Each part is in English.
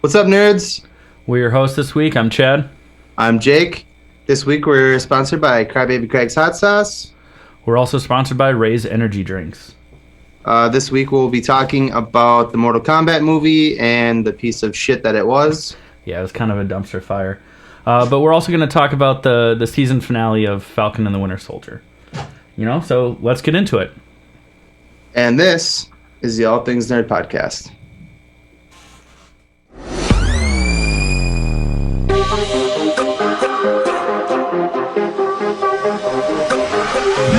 What's up, nerds? We're your host this week. I'm Chad. I'm Jake. This week we're sponsored by Crybaby Craig's Hot Sauce. We're also sponsored by Ray's Energy Drinks. This week we'll be talking about the Mortal Kombat movie and the piece of shit that it was. Yeah, it was kind of a dumpster fire. But we're also going to talk about the season finale of Falcon and the Winter Soldier. So let's get into it. And this is the All Things Nerd Podcast.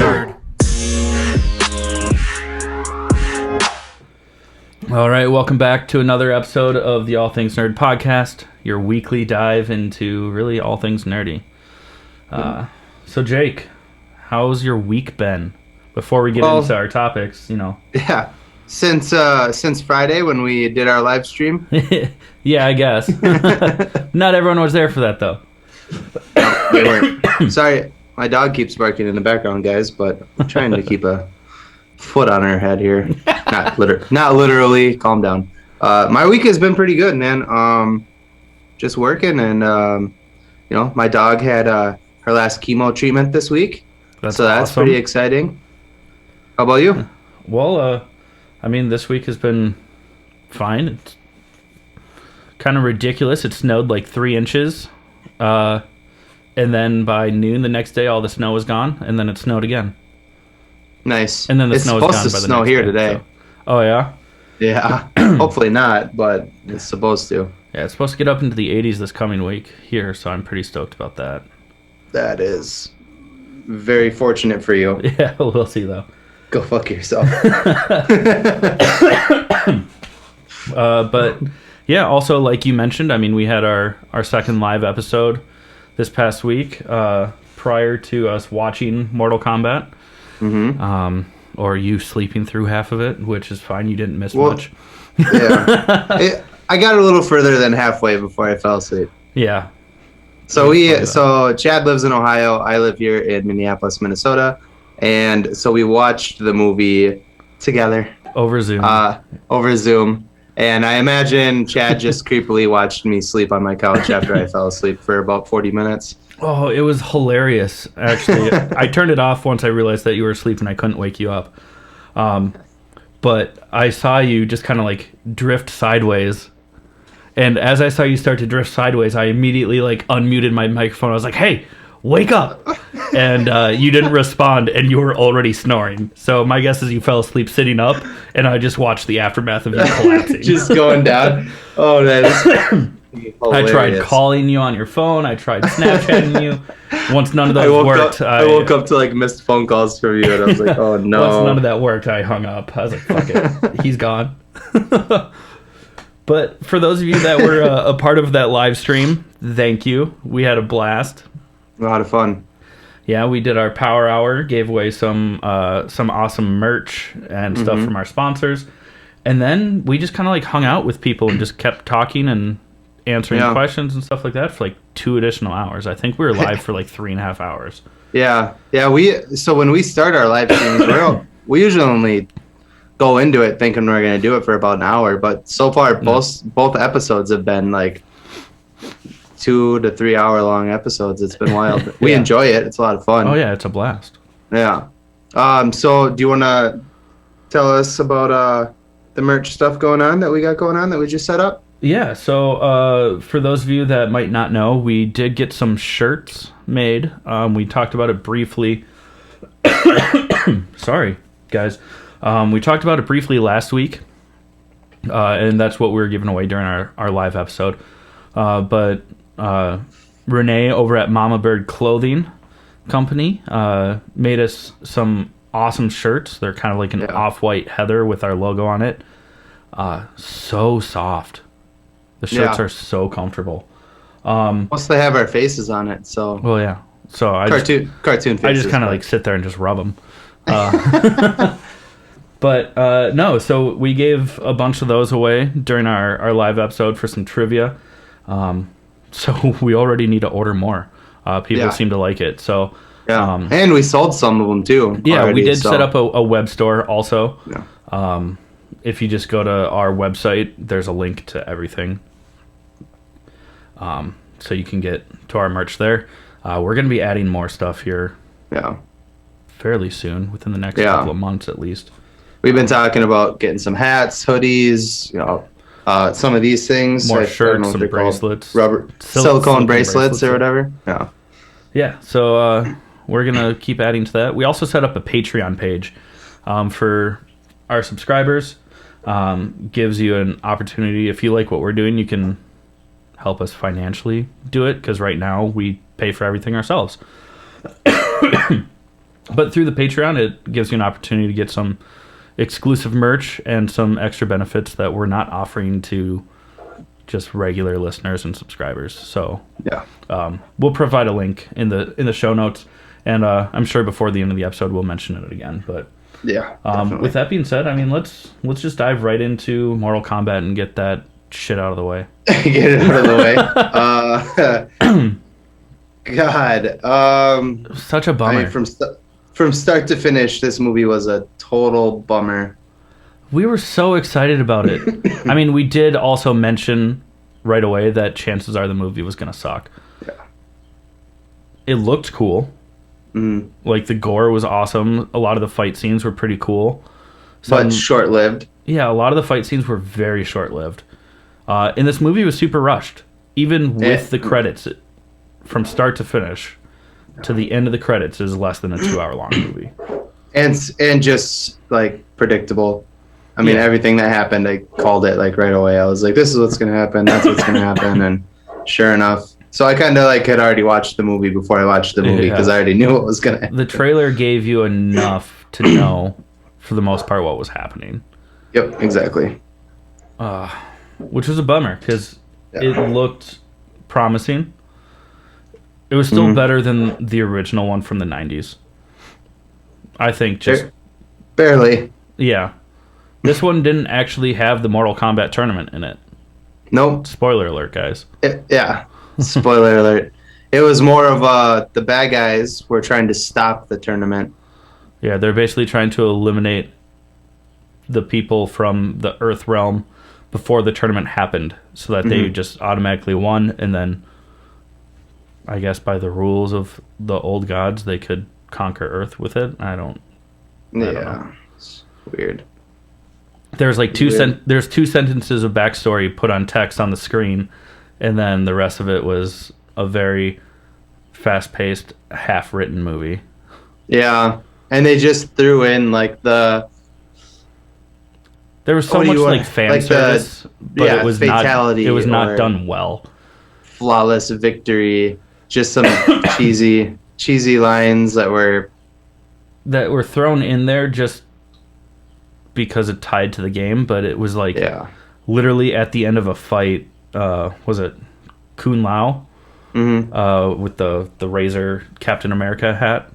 Nerd. All right, welcome back to another episode of the All Things Nerd Podcast, your weekly dive into really all things nerdy. So Jake, how's your week been? Before we get into our topics, Yeah, since Friday when we did our live stream. Yeah, I guess. Not everyone was there for that, though. No, they weren't. Sorry, my dog keeps barking in the background, guys, but I'm trying to keep a foot on her head here. Not literally. Calm down. My week has been pretty good, man. Just working, and my dog had her last chemo treatment this week. That's awesome. Pretty exciting. How about you? Well, this week has been fine. It's kind of ridiculous. It snowed like 3 inches. And then by noon the next day, all the snow was gone, and then it snowed again. Nice. And then it's snow was gone supposed by to the snow next here day, today. So. Oh, yeah? Yeah. Hopefully not, but it's supposed to. Yeah, it's supposed to get up into the 80s this coming week here, so I'm pretty stoked about that. That is very fortunate for you. Yeah, we'll see, though. Go fuck yourself. But yeah, also like you mentioned, we had our second live episode this past week prior to us watching Mortal Kombat. Mm-hmm. Or you sleeping through half of it, which is fine. You didn't miss much. Yeah, I got a little further than halfway before I fell asleep. Yeah. So Chad lives in Ohio. I live here in Minneapolis, Minnesota. And so we watched the movie together. Over Zoom. And I imagine Chad just creepily watched me sleep on my couch after I fell asleep for about 40 minutes. Oh, it was hilarious, actually. I turned it off once I realized that you were asleep and I couldn't wake you up. But I saw you just kind of like drift sideways. And as I saw you start to drift sideways, I immediately unmuted my microphone. I was like, hey, wake up. And you didn't respond, and you were already snoring. So my guess is you fell asleep sitting up, and I just watched the aftermath of you collapsing. Just going down. Oh, that is hilarious. I tried calling you on your phone. I tried Snapchatting you. Once none of those worked. I woke up to missed phone calls from you, and I was like, oh, no. Once none of that worked, I hung up. I was like, fuck it. He's gone. But for those of you that were a part of that live stream, thank you. We had a blast. A lot of fun. Yeah, we did our power hour, gave away some awesome merch and stuff from our sponsors, and then we just kind of hung out with people and just kept talking and answering questions and stuff like that for 2 additional hours. I think we were live for 3.5 hours. Yeah. So when we start our live streams, we usually only go into it thinking we're going to do it for about an hour, but so far both episodes have been 2 to 3 hour long episodes. It's been wild. We enjoy it. It's a lot of fun. Oh yeah, it's a blast. Yeah. So do you want to tell us about the merch stuff going on that we got going on that we just set up? Yeah. So for those of you that might not know, we did get some shirts made. We talked about it briefly. Sorry, guys. We talked about it briefly last week, and that's what we were giving away during our live episode. But Renee over at Mama Bird Clothing Company made us some awesome shirts. They're kind of like an off-white heather with our logo on it. So soft. The shirts are so comfortable. Plus they have our faces on it, so. Well, yeah. So cartoon faces. I just kind of sit there and just rub them. But no, so we gave a bunch of those away during our live episode for some trivia. So we already need to order more. People seem to like it. So and we sold some of them too. Yeah, already, we did set up a web store also. Yeah. If you just go to our website, there's a link to everything. So you can get to our merch there. We're going to be adding more stuff here fairly soon, within the next couple of months at least. We've been talking about getting some hats, hoodies, some of these things. More shirts, some bracelets. Rubber, silicone bracelets or whatever. Yeah. Yeah, so we're going to keep adding to that. We also set up a Patreon page for our subscribers. Gives you an opportunity. If you like what we're doing, you can help us financially do it, because right now we pay for everything ourselves. But through the Patreon, it gives you an opportunity to get some exclusive merch and some extra benefits that we're not offering to just regular listeners and subscribers. So we'll provide a link in the show notes, and I'm sure before the end of the episode we'll mention it again. But with that being said, I mean, let's just dive right into Mortal Kombat and get that shit out of the way. Get it out of the way. God, such a bummer. I mean, from start to finish, this movie was a total bummer. We were so excited about it. I mean, we did also mention right away that chances are the movie was going to suck. Yeah. It looked cool. Mm. Like, the gore was awesome. A lot of the fight scenes were pretty cool. But short-lived. Yeah, a lot of the fight scenes were very short-lived. And this movie was super rushed. Even with the credits, from start to finish, to the end of the credits, is less than a 2-hour-long movie. And just, like, predictable. I mean, everything that happened, I called it, like, right away. I was like, this is what's going to happen, that's what's going to happen, and sure enough. So I kind of, like, had already watched the movie before I watched the movie, because I already knew what was going to happen. The trailer gave you enough to know, for the most part, what was happening. Yep, exactly. Which was a bummer, because it looked promising. It was still better than the original one from the 90s. I think just... Barely. Yeah. This one didn't actually have the Mortal Kombat tournament in it. Nope. Spoiler alert, guys. Spoiler alert. It was more of the bad guys were trying to stop the tournament. Yeah, they're basically trying to eliminate the people from the Earth realm before the tournament happened, so that they just automatically won, and then I guess by the rules of the old gods, they could conquer Earth with it. I don't know. It's weird. There's like there's 2 sentences of backstory put on text on the screen, and then the rest of it was a very fast-paced, half-written movie. Yeah, and they just threw in like there was so much like fan service, but it was fatality. It was not done well. Flawless victory. Just some cheesy lines that were thrown in there just because it tied to the game, but it was like literally at the end of a fight. Was it Kun Lao with the Razor Captain America hat?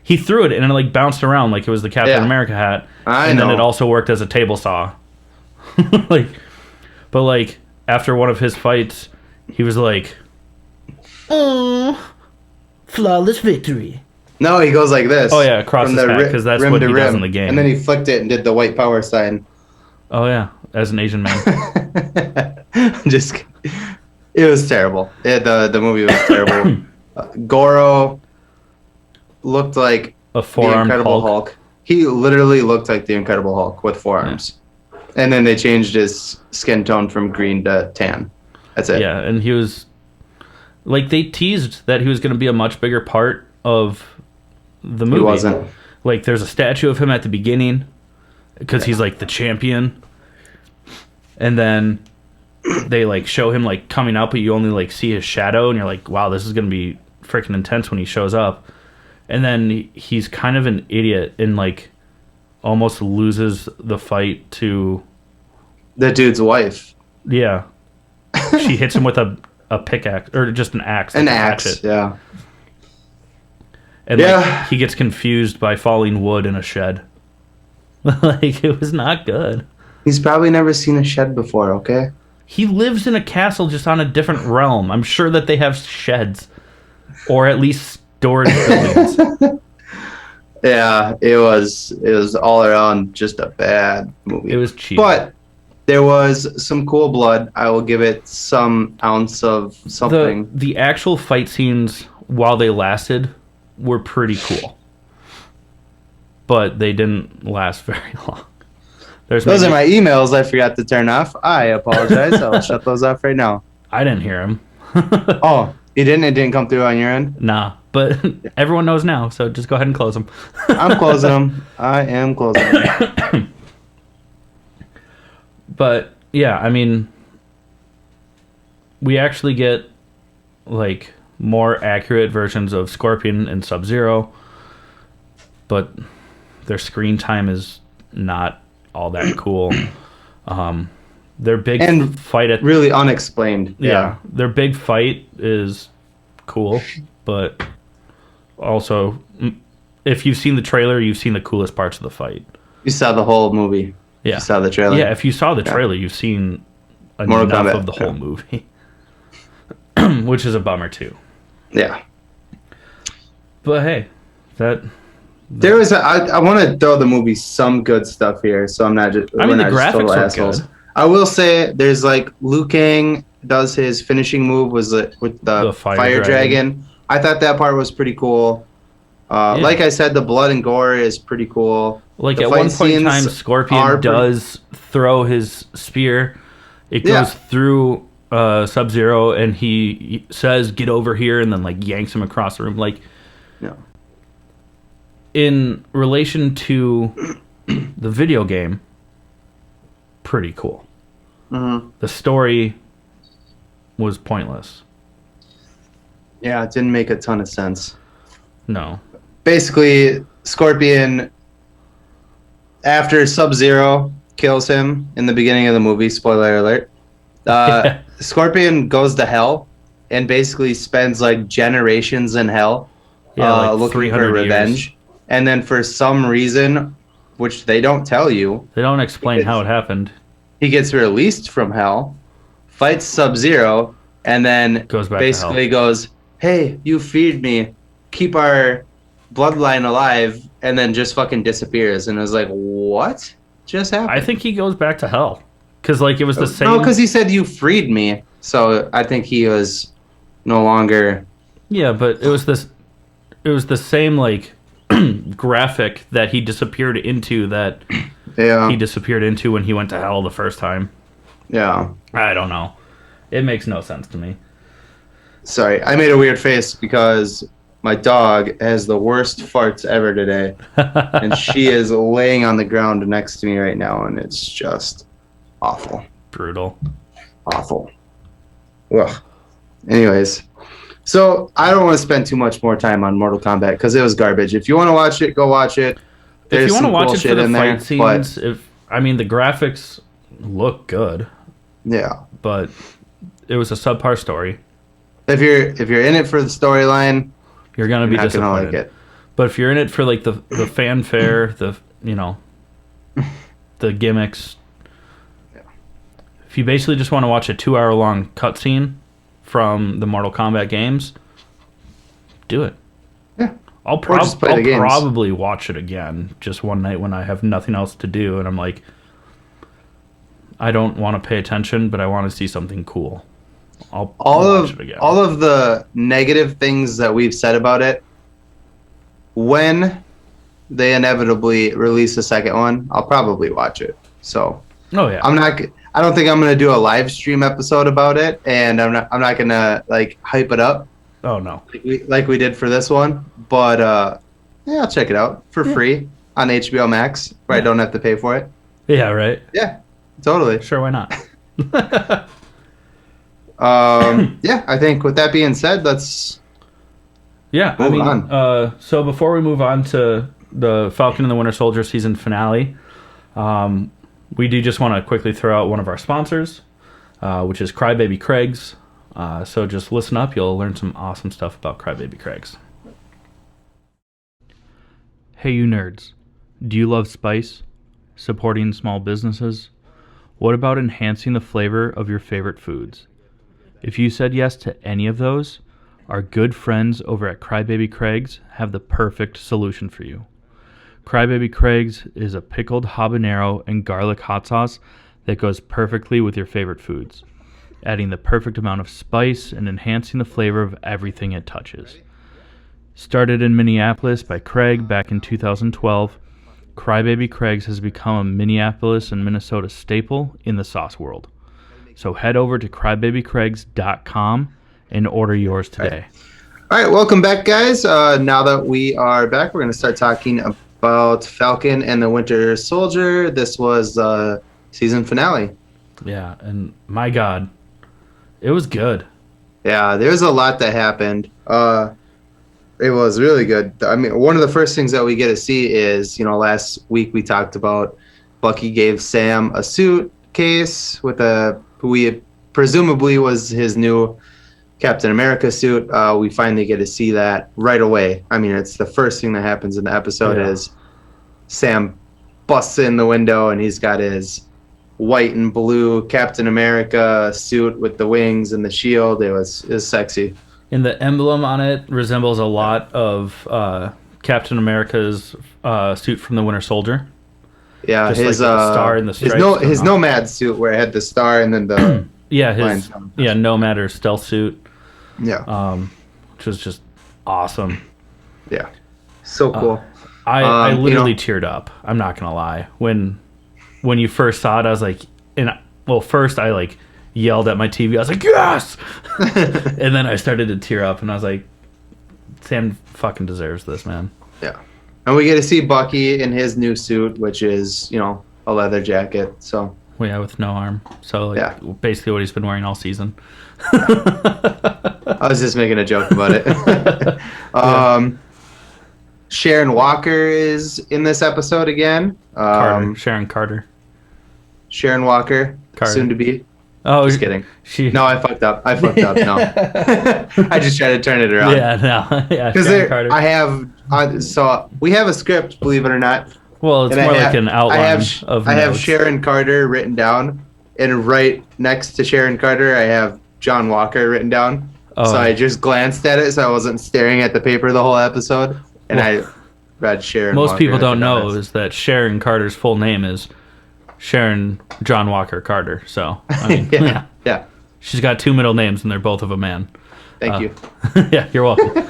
He threw it and it like bounced around like it was the Captain America hat, and then it also worked as a table saw. But like after one of his fights, he was like, "Oh, flawless victory." No, he goes like this. Oh yeah, across his hat, because that's what he does in the game. And then he flicked it and did the white power sign. Oh yeah, as an Asian man. It was terrible. The movie was terrible. Goro looked like a four-armed the Incredible Hulk. He literally looked like the Incredible Hulk with 4 arms. Yeah. And then they changed his skin tone from green to tan. That's it. Yeah, and he was like, they teased that he was going to be a much bigger part of the movie. He wasn't. Like, there's a statue of him at the beginning because he's like the champion. And then they like show him like coming up, but you only like see his shadow, and you're like, wow, this is going to be freaking intense when he shows up. And then he's kind of an idiot and like almost loses the fight to the dude's wife. Yeah. She hits him with a pickaxe, or just an axe. An axe, yeah. And like, he gets confused by falling wood in a shed. Like, it was not good. He's probably never seen a shed before, okay? He lives in a castle just on a different realm. I'm sure that they have sheds. Or at least storage buildings. Yeah, it was all around just a bad movie. It was cheap. But There was some cool blood. I will give it some ounce of something. The actual fight scenes, while they lasted, were pretty cool. But they didn't last very long. Those are my emails I forgot to turn off. I apologize. I'll shut those off right now. I didn't hear them. Oh, you didn't? It didn't come through on your end? Nah, but everyone knows now, so just go ahead and close them. I'm closing them. I am closing them. But, yeah, I mean, we actually get, like, more accurate versions of Scorpion and Sub-Zero, but their screen time is not all that cool. Their big fight at really unexplained. Yeah, their big fight is cool, but also if you've seen the trailer, you've seen the coolest parts of the fight. You saw the whole movie. Yeah, you saw the trailer. Yeah, if you saw the trailer, you've seen Mortal enough Kombat, of the whole movie, which is a bummer too. Yeah, but hey, there was I want to throw the movie some good stuff here, so I'm not just. I mean, the graphics are good. I will say there's like Liu Kang does his finishing move with the fire dragon. I thought that part was pretty cool. Like I said, the blood and gore is pretty cool. Like at one point in time, Scorpion does throw his spear. It goes through Sub-Zero, and he says, "Get over here," and then like yanks him across the room. Like, in relation to the video game, pretty cool. Mm-hmm. The story was pointless. Yeah, it didn't make a ton of sense. No. Basically, Scorpion, after Sub-Zero kills him in the beginning of the movie, spoiler alert, Scorpion goes to hell and basically spends like generations in hell like looking for revenge. Years. And then for some reason, which they don't tell you, they don't explain how it happened. He gets released from hell, fights Sub-Zero, and then basically goes, "Hey, you feed me, keep our bloodline alive," and then just fucking disappears. And it was like, what just happened? I think he goes back to hell. Because like it was the same... No, because he said, "You freed me." So I think he was no longer... Yeah, but it was the same like graphic that he disappeared into that... he disappeared into when he went to hell the first time. Yeah. I don't know. It makes no sense to me. Sorry, I made a weird face because my dog has the worst farts ever today. And she is laying on the ground next to me right now, and it's just awful. Brutal. Awful. Ugh. Anyways, so I don't want to spend too much more time on Mortal Kombat because it was garbage. If you want to watch it, go watch it. If you want to watch it for the fight scenes, the graphics look good. Yeah, but it was a subpar story. If you're in it for the storyline, you're gonna be disappointed. Like it. But if you're in it for like the fanfare, the gimmicks, if you basically just want to watch a 2-hour long cutscene from the Mortal Kombat games, do it. Yeah. I'll probably watch it again just one night when I have nothing else to do and I'm like, I don't want to pay attention, but I want to see something cool. I'll watch it again. All of the negative things that we've said about it, when they inevitably release a second one, I'll probably watch it. So yeah. I don't think I'm gonna do a live stream episode about it, and I'm not gonna like hype it up. Oh no, like we did for this one, but I'll check it out for free on HBO Max, where I don't have to pay for it. Yeah, right. Yeah, totally. Sure, why not? I think with that being said, let's move on. So before we move on to the Falcon and the Winter Soldier season finale, we do just want to quickly throw out one of our sponsors, which is Crybaby Craig's. So just listen up. You'll learn some awesome stuff about Crybaby Craig's. Hey, you nerds. Do you love spice? Supporting small businesses? What about enhancing the flavor of your favorite foods? If you said yes to any of those, our good friends over at Crybaby Craig's have the perfect solution for you. Crybaby Craig's is a pickled habanero and garlic hot sauce that goes perfectly with your favorite foods, adding the perfect amount of spice and enhancing the flavor of everything it touches. Started in Minneapolis by Craig back in 2012, Crybaby Craig's has become a Minneapolis and Minnesota staple in the sauce world. So head over to crybabycraigs.com and order yours today. All right, welcome back, guys. Now that we are back, we're going to start talking about Falcon and the Winter Soldier. This was season finale. Yeah, and my God, it was good. Yeah, there's a lot that happened. It was really good. I mean, one of the first things that we get to see is, last week we talked about Bucky gave Sam a suitcase with who we presumably was his new Captain America suit. We finally get to see that right away. I mean, it's the first thing that happens in the episode is Sam busts in the window and he's got his white and blue Captain America suit with the wings and the shield. It was sexy. And the emblem on it resembles a lot of Captain America's suit from the Winter Soldier. Yeah, just his like the star and the stripes. His Nomad suit where it had the star and then the his Nomad or stealth suit. Yeah, which was just awesome. Yeah, so cool. I literally teared up. I'm not gonna lie. When you first saw it, I was like, first I like yelled at my TV. I was like, yes! And then I started to tear up, and I was like, Sam fucking deserves this, man. Yeah. And we get to see Bucky in his new suit, which is, a leather jacket. So. Well, yeah, with no arm. So, basically what he's been wearing all season. I was just making a joke about it. Sharon Walker is in this episode again. Sharon Carter. Sharon Walker, soon to be. Oh, just kidding. No, I fucked up. No, I just tried to turn it around. Yeah, no, yeah. Because we have a script, believe it or not. Well, it's more like an outline of notes. I have Sharon Carter written down, and right next to Sharon Carter, I have John Walker written down. Oh. So I just glanced at it, so I wasn't staring at the paper the whole episode, and I read Sharon. Most Walker people don't know is that Sharon Carter's full name is Sharon John Walker Carter. So I mean, yeah. She's got two middle names, and they're both of a man. Thank you. Yeah, you're welcome.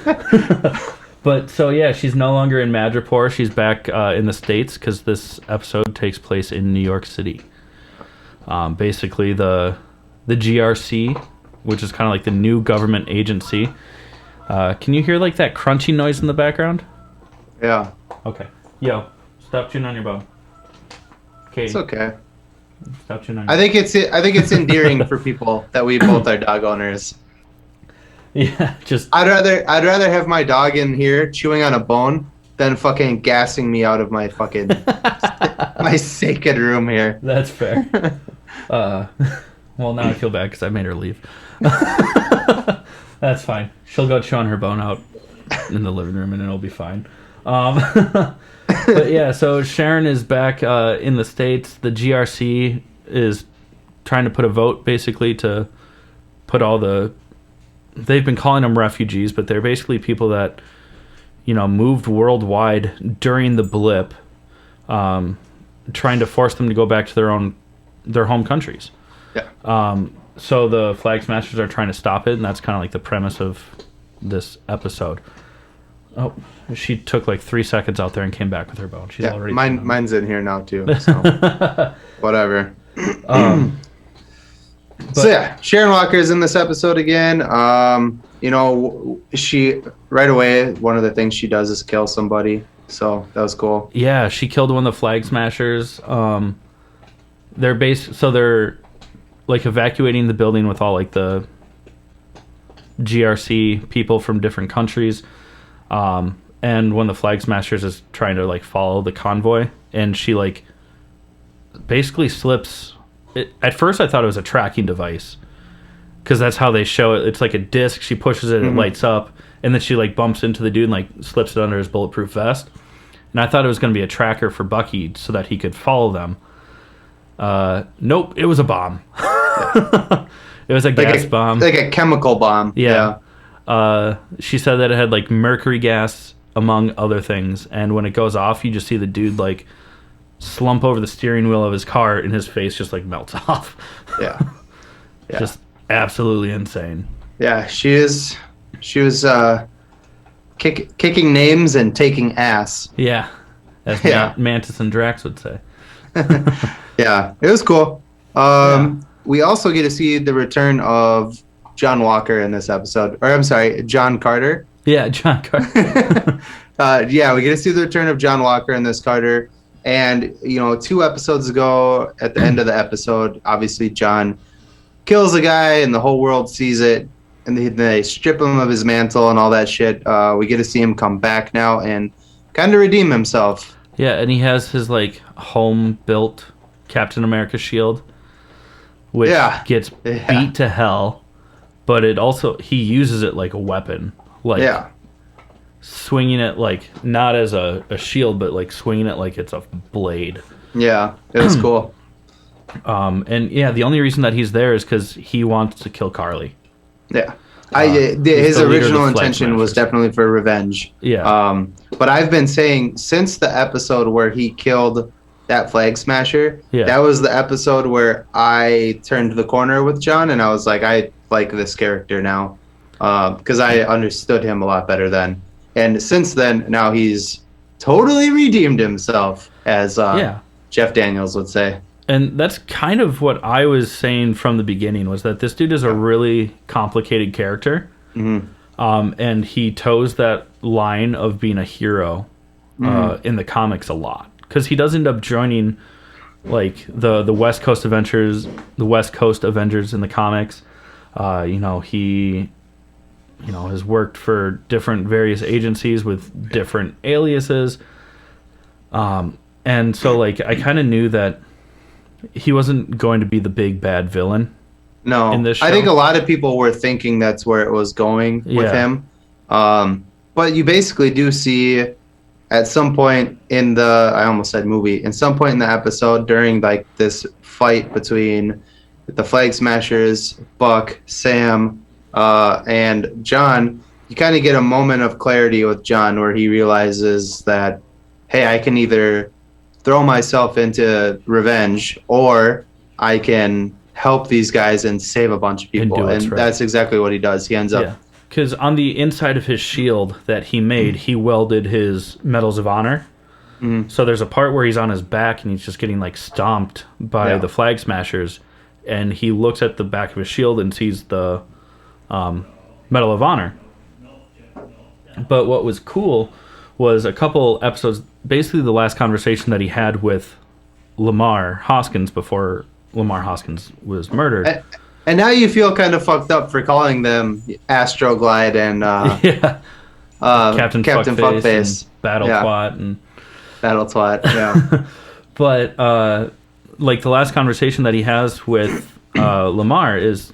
But so she's no longer in Madripoor. She's back in the States because this episode takes place in New York City. Basically, the GRC, which is kind of like the new government agency. Can you hear like that crunchy noise in the background? Yeah. Okay. Yo, stop chewing on your bone. Katie. It's okay. Stop chewing on. I think it's endearing for people that we both are dog owners. Yeah, just. I'd rather have my dog in here chewing on a bone than fucking gassing me out of my fucking my sacred room here. That's fair. Well, now I feel bad because I made her leave. That's fine. She'll go chew on her bone out in the living room, and it'll be fine. But yeah, so Sharon is back in the States. The GRC is trying to put a vote, basically, to put all the... They've been calling them refugees, but they're basically people that, moved worldwide during the blip, trying to force them to go back to their home countries. Yeah. So the Flag Smashers are trying to stop it, and that's kind of like the premise of this episode. Oh, she took like 3 seconds out there and came back with her bone. She's already mine's in here now too. So whatever. So yeah, Sharon Walker is in this episode again. She right away, one of the things she does is kill somebody. So that was cool. Yeah, she killed one of the Flag Smashers. They're like evacuating the building with all like the GRC people from different countries. And one of the Flag Smashers is trying to like follow the convoy, and she like basically slips. At first I thought it was a tracking device, because that's how they show it. It's like a disc. She pushes it, it lights up, and then she like bumps into the dude and like slips it under his bulletproof vest. And I thought it was going to be a tracker for Bucky so that he could follow them. Nope, it was a bomb. It was a gas bomb. Like a chemical bomb. Yeah. She said that it had like mercury gas, among other things. And when it goes off, you just see the dude like slump over the steering wheel of his car, and his face just like melts off. Yeah. Yeah. Just absolutely insane. Yeah, she was kicking names and taking ass. Yeah, as Yeah. Mantis and Drax would say. Yeah, it was cool. We also get to see the return of John Walker in this episode. Or I'm sorry, John Carter. Yeah, John Carter. Yeah, we get to see the return of John Walker in this Carter. And, 2 episodes ago, at the end of the episode, obviously John kills a guy and the whole world sees it. And they strip him of his mantle and all that shit. We get to see him come back now and kind of redeem himself. Yeah, and he has his like home-built Captain America shield, which gets beat to hell, but he uses it like a weapon, like swinging it like not as a shield, but like swinging it like it's a blade. Yeah, it was cool. And yeah, the only reason that he's there is because he wants to kill Carly. Yeah. His original intention was definitely for revenge. Yeah. But I've been saying since the episode where he killed that flag smasher, that was the episode where I turned the corner with John, and I was like, I like this character now, because I understood him a lot better then. And since then, now he's totally redeemed himself, as Jeff Daniels would say. And that's kind of what I was saying from the beginning, was that this dude is a really complicated character. Mm-hmm. And he toes that line of being a hero in the comics a lot. Because he does end up joining like the West Coast Avengers in the comics. He has worked for different various agencies with different aliases. And so like I kind of knew that he wasn't going to be the big bad villain. No, in this show. I think a lot of people were thinking that's where it was going with him. But you basically do see at some point in I almost said movie, in some point in the episode during like this fight between the Flag Smashers, Buck, Sam, and John, you kind of get a moment of clarity with John where he realizes that, hey, I can either throw myself into revenge or I can help these guys and save a bunch of people. And that's exactly what he does. He ends up... Because on the inside of his shield that he made, he welded his Medals of Honor. Mm. So there's a part where he's on his back and he's just getting like stomped by the Flag Smashers. And he looks at the back of his shield and sees the Medal of Honor. But what was cool was a couple episodes, basically the last conversation that he had with Lamar Hoskins before Lamar Hoskins was murdered. And now you feel kind of fucked up for calling them Astroglide and Captain Fuckface and Battle Twat and Battle Twat. Yeah. But like the last conversation that he has with Lamar is,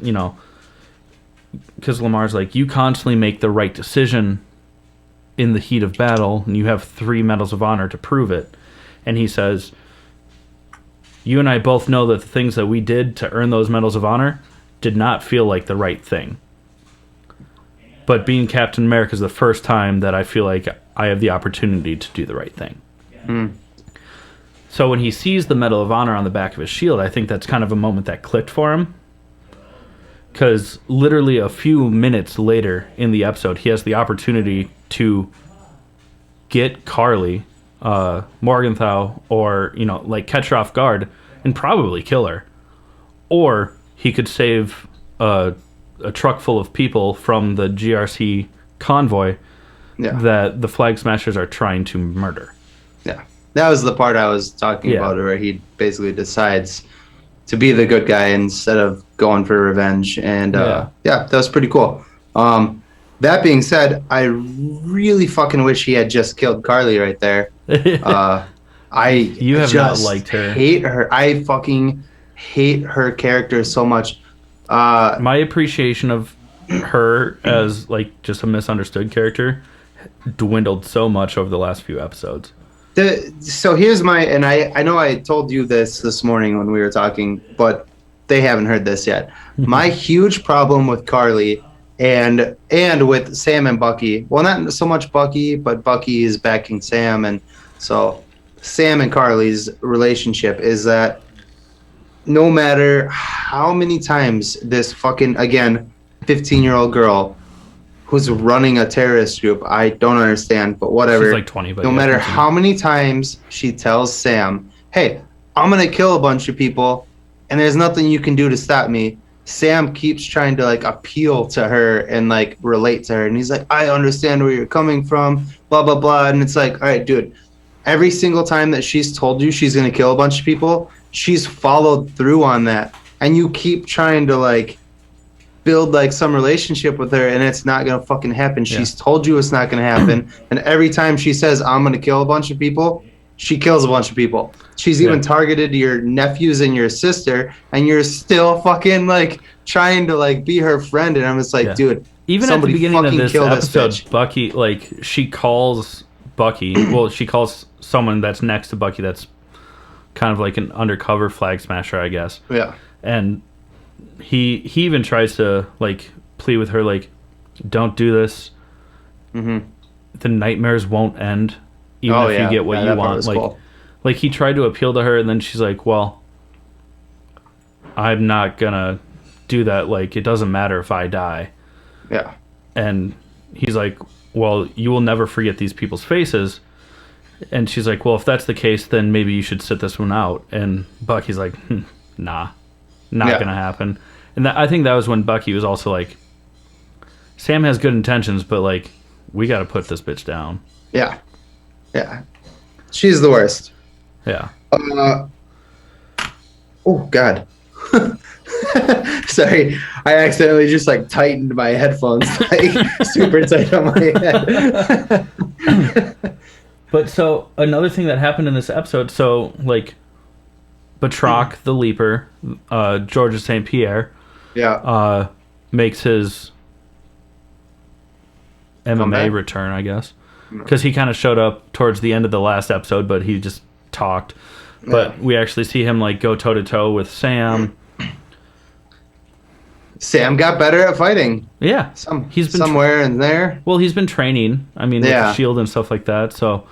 because Lamar's like, you constantly make the right decision in the heat of battle, and you have 3 Medals of Honor to prove it. And he says, you and I both know that the things that we did to earn those Medals of Honor did not feel like the right thing. But being Captain America is the first time that I feel like I have the opportunity to do the right thing. Mm. So when he sees the Medal of Honor on the back of his shield, I think that's kind of a moment that clicked for him. Because literally a few minutes later in the episode, he has the opportunity to get Carly, Morgenthau, or, catch her off guard and probably kill her. Or he could save a truck full of people from the GRC convoy that the Flag Smashers are trying to murder. Yeah. That was the part I was talking about, where he basically decides to be the good guy instead of going for revenge. And that was pretty cool. That being said, I really fucking wish he had just killed Carly right there. You have not liked her. Hate her. I fucking hate her character so much. My appreciation of her as like just a misunderstood character dwindled so much over the last few episodes. So here's and I know I told you this morning when we were talking, but they haven't heard this yet. My huge problem with Carly and with Sam and Bucky, well, not so much Bucky, but Bucky is backing Sam, and so Sam and Carly's relationship is that no matter how many times this fucking, again, 15-year-old girl who's running a terrorist group, I don't understand, but whatever. She's like 20, but no yeah, matter continue. how many times she tells Sam, hey, I'm going to kill a bunch of people and there's nothing you can do to stop me. Sam keeps trying to like appeal to her and like relate to her. And he's like, I understand where you're coming from, blah, blah, blah. And it's like, all right, dude, every single time that she's told you she's going to kill a bunch of people, she's followed through on that. And you keep trying to like build like some relationship with her and it's not going to fucking happen. She's told you it's not going to happen. And every time she says, I'm going to kill a bunch of people, she kills a bunch of people. She's even targeted your nephews and your sister, and you're still fucking like trying to like be her friend. And I'm just like, dude, even at the beginning of this episode, bitch. Bucky, like, she calls Bucky, well, she calls someone that's next to Bucky that's kind of like an undercover flag smasher, I guess. Yeah. And he even tries to like plead with her, like, don't do this. Mm-hmm. The nightmares won't end, even if you get what you want. Like, cool. Like he tried to appeal to her, and then she's like, well, I'm not gonna do that. Like, it doesn't matter if I die. Yeah. And he's like, well, you will never forget these people's faces. And she's like, well, if that's the case, then maybe you should sit this one out. And Bucky's like, nah, not gonna happen. And I think that was when Bucky was also like, Sam has good intentions, but like, we got to put this bitch down. Yeah. Yeah. She's the worst. Yeah. Oh, God. Sorry. I accidentally just like tightened my headphones like super tight on my head. But so another thing that happened in this episode, so like Batroc, the Leaper, Georges St. Pierre, makes his MMA return, I guess, because he kind of showed up towards the end of the last episode, but he just talked. But we actually see him like go toe to toe with Sam. Sam got better at fighting. Yeah, he's been somewhere in there. Well, he's been training. I mean, with the shield and stuff like that. So,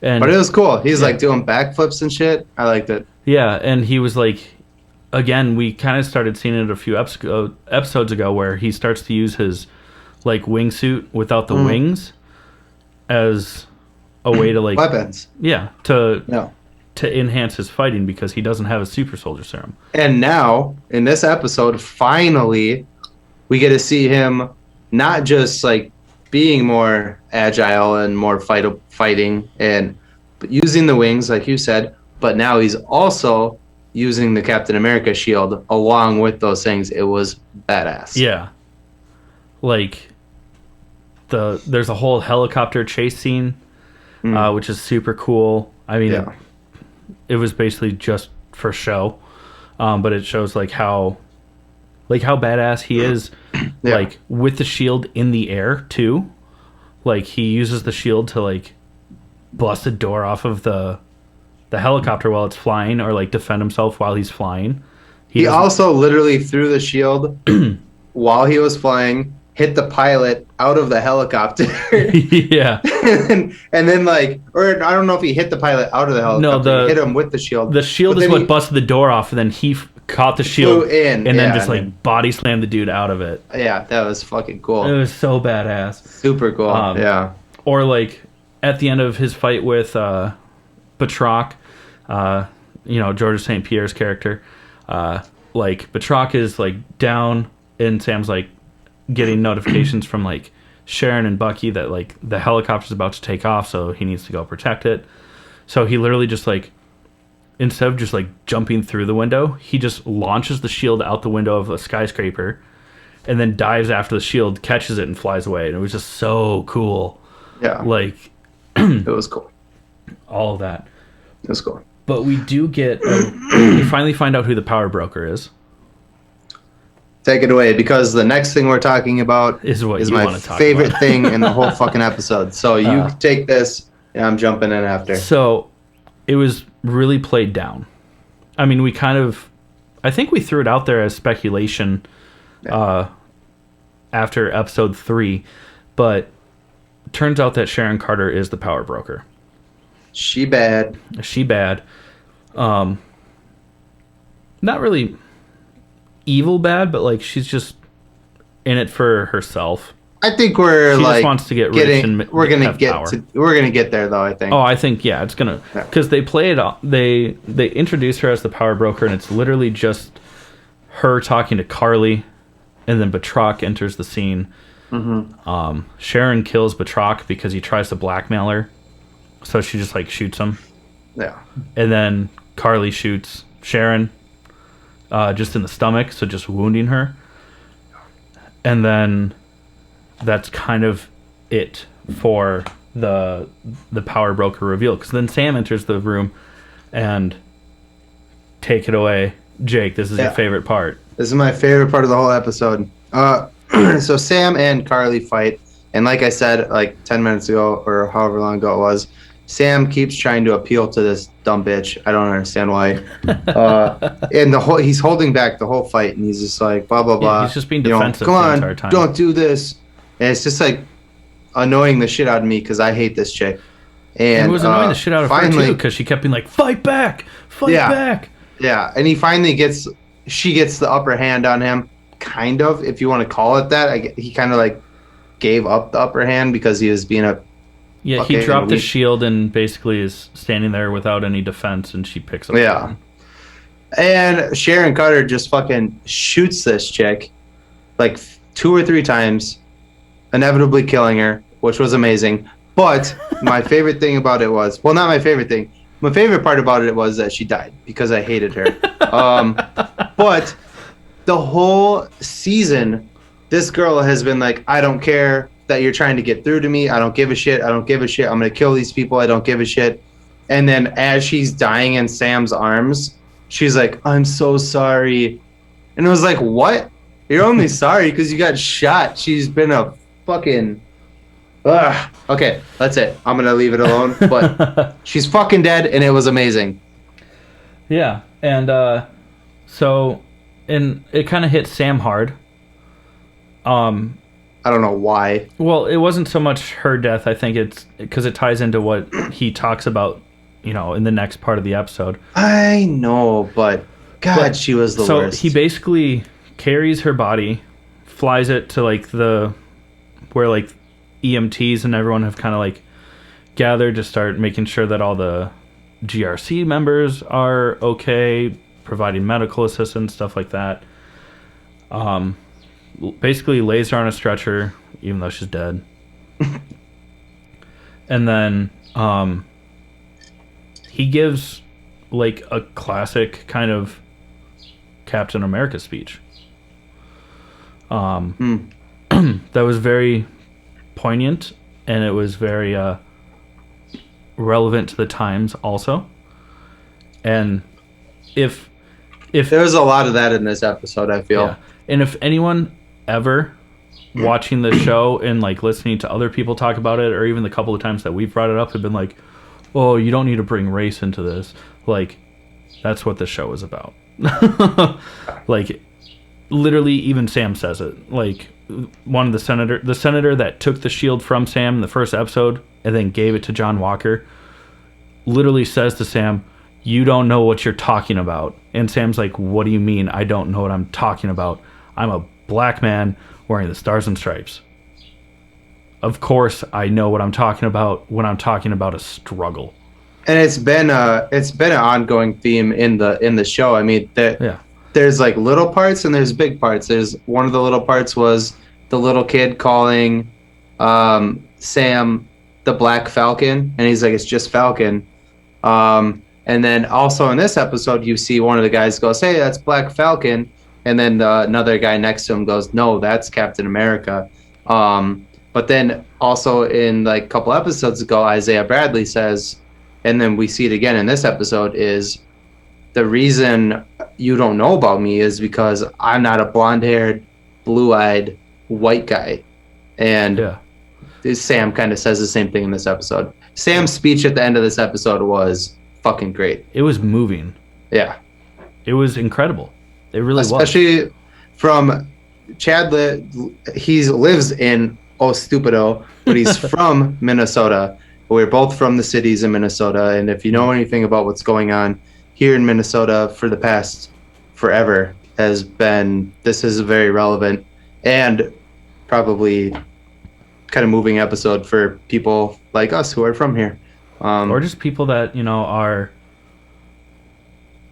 but it was cool. He's like doing backflips and shit. I liked it. Yeah, and he was like, again, we kind of started seeing it a few episodes ago, where he starts to use his like wingsuit without the wings as a way to like weapons. Yeah, to enhance his fighting, because he doesn't have a super soldier serum. And now in this episode, finally, we get to see him not just like being more agile and more fighting and using the wings, like you said, but now he's also using the Captain America shield along with those things. It was badass. Yeah, like there's a whole helicopter chase scene, which is super cool. I mean, it was basically just for show, but it shows like how badass he is, like with the shield in the air too. Like he uses the shield to like bust a door off of the helicopter while it's flying, or like defend himself while he's flying. He also literally threw the shield while he was flying, hit the pilot out of the helicopter. Yeah. and then like, or I don't know if he hit the pilot out of the helicopter. No, he hit him with the shield. The shield is what busted the door off, and then he caught the shield in, and then just like body slammed the dude out of it. Yeah, that was fucking cool. It was so badass. Super cool. Yeah. Or like at the end of his fight with Batroc, Georges St. Pierre's character, like Batroc is like down, and Sam's like getting notifications from like Sharon and Bucky that like the helicopter's about to take off, so he needs to go protect it. So he literally just like, instead of just like jumping through the window, he just launches the shield out the window of a skyscraper and then dives after the shield, catches it, and flies away. And it was just so cool. Yeah. Like it was cool. All of that. It was cool. But we do get we finally find out who the power broker is. Take it away, because the next thing we're talking about is my favorite thing in the whole fucking episode. So you take this, and I'm jumping in after. So it was really played down. I mean, I think we threw it out there as speculation after episode 3, but turns out that Sharon Carter is the power broker. She bad. She bad. Not really evil bad, but like she's just in it for herself. I think we're She like just wants to get rich and we're gonna have get power. we're gonna get there though. I think. Oh, I think yeah, it's gonna because they play it. They introduce her as the power broker, and it's literally just her talking to Carly, and then Batroc enters the scene. Mm-hmm. Sharon kills Batroc because he tries to blackmail her, so she just like shoots him. Yeah. And then Carly shoots Sharon, just in the stomach, so just wounding her. And then that's kind of it for the power broker reveal, because then Sam enters the room and take it away, Jake. This is your favorite part. This is my favorite part of the whole episode. So Sam and Carly fight, and like I said, like 10 minutes ago or however long ago it was, Sam keeps trying to appeal to this dumb bitch. I don't understand why. And he's holding back the whole fight, and he's just like blah blah blah. He's just being defensive Come the on, entire time. don't do this. And it's just like annoying the shit out of me because I hate this chick. And it was annoying the shit out of her too, because she kept being like, "Fight back, fight back." Yeah, and she gets the upper hand on him, kind of, if you want to call it that. He kind of like gave up the upper hand because he was being a he dropped the shield and basically is standing there without any defense, and she picks up. Yeah, and Sharon Carter just fucking shoots this chick like 2 or 3 times, inevitably killing her, which was amazing. But my favorite thing about it was, well, not my favorite thing. My favorite part about it was that she died because I hated her. But the whole season, this girl has been like, I don't care that you're trying to get through to me. I don't give a shit. I don't give a shit. I'm going to kill these people. I don't give a shit. And then as she's dying in Sam's arms, she's like, I'm so sorry. And it was like, what? You're only sorry because you got shot. She's been a fucking... Ugh. Okay, that's it. I'm going to leave it alone. But she's fucking dead, and it was amazing. Yeah, and and it kind of hit Sam hard. I don't know why. Well, it wasn't so much her death. I think it's because it ties into what he talks about, in the next part of the episode. I know, but God, she was the worst. So he basically carries her body, flies it to like where like EMTs and everyone have kind of like gathered to start making sure that all the GRC members are okay, providing medical assistance, stuff like that. Basically lays her on a stretcher, even though she's dead. And then he gives like a classic kind of Captain America speech. That was very poignant, and it was very relevant to the times also. And if there was a lot of that in this episode, I feel. Yeah. And if anyone ever watching the show and like listening to other people talk about it, or even the couple of times that we've brought it up, have been like, oh, you don't need to bring race into this, like, that's what the show is about. Like, literally, even Sam says it. Like, one of the senator that took the shield from Sam in the first episode and then gave it to John Walker, literally says to Sam, you don't know what you're talking about. And Sam's like, what do you mean I don't know what I'm talking about? I'm a black man wearing the Stars and Stripes. Of course I know what I'm talking about when I'm talking about a struggle. And it's been an ongoing theme in the show. I mean, there's like little parts and there's big parts. There's one of the little parts was the little kid calling Sam the Black Falcon, and he's like, it's just Falcon. And then also in this episode, you see one of the guys goes, hey, that's Black Falcon. And then another guy next to him goes, no, that's Captain America. But then also in like a couple episodes ago, Isaiah Bradley says, and then we see it again in this episode, is the reason you don't know about me is because I'm not a blonde-haired, blue-eyed, white guy. And Sam kind of says the same thing in this episode. Sam's speech at the end of this episode was fucking great. It was moving. Yeah. It was incredible. It really was. Especially from Chad, he lives in Stupido, but he's from Minnesota. We're both from the cities in Minnesota, and if you know anything about what's going on here in Minnesota for the past forever, this is a very relevant and probably kind of moving episode for people like us who are from here, or just people that are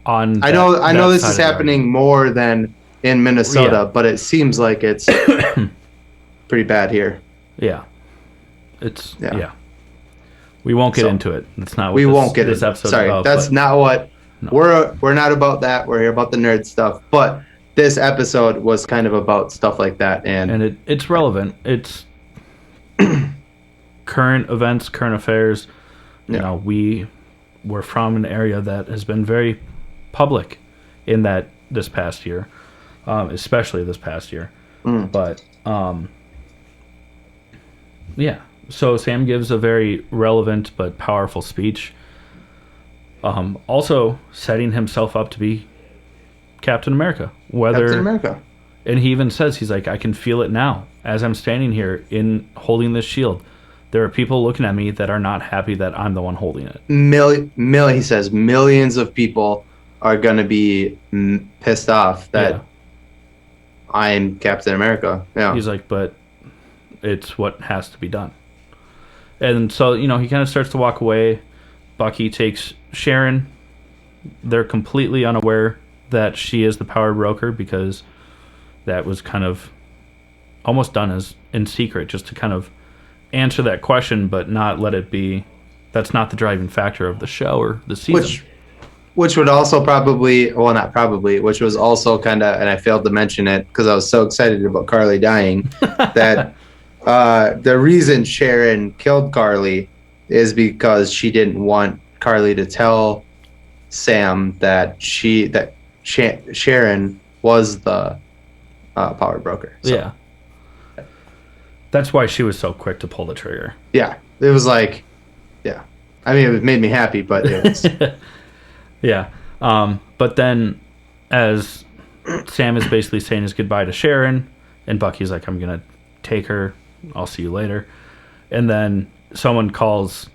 on. I know this is happening more than in Minnesota, but it seems like it's pretty bad here. Yeah, we won't get into it. That's not what this episode Sorry, about. That's not what we're not about. That we're here about the nerd stuff, but this episode was kind of about stuff like that, and it's relevant. It's current events, current affairs. We're from an area that has been very public in that this past year, especially this past year. But so Sam gives a very relevant but powerful speech, also setting himself up to be Captain America. Captain America. And he even says, he's like, I can feel it now as I'm standing here in holding this shield. There are people looking at me that are not happy that I'm the one holding it. He says millions of people are going to be pissed off that I'm Captain America. Yeah. He's like, but it's what has to be done. And so, he kind of starts to walk away. Bucky takes Sharon. They're completely unaware that she is the power broker because that was kind of almost done as in secret, just to kind of answer that question, but not let it be. That's not the driving factor of the show or the season. Which would also which was also kind of, and I failed to mention it because I was so excited about Carly dying, that the reason Sharon killed Carly is because she didn't want Carly to tell Sam that Sharon was the power broker. So. Yeah. That's why she was so quick to pull the trigger. Yeah. It was like, yeah. I mean, it made me happy, but it was... Yeah. But then as Sam is basically saying his goodbye to Sharon, and Bucky's like, I'm going to take her. I'll see you later. And then someone calls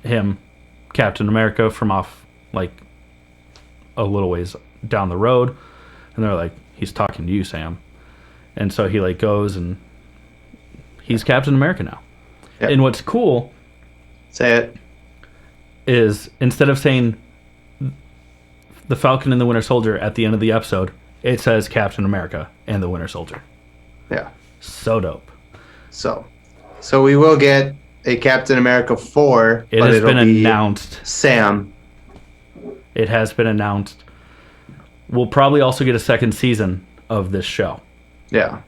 him Captain America from off, like, a little ways down the road. And they're like, he's talking to you, Sam. And so he, like, goes and he's Captain America now. Yep. And what's cool... Say it. ...is instead of saying the Falcon and the Winter Soldier at the end of the episode, it says Captain America and the Winter Soldier. Yeah. So dope. So we will get a Captain America 4. It has been announced. Sam. It has been announced. We'll probably also get a second season of this show. Yeah.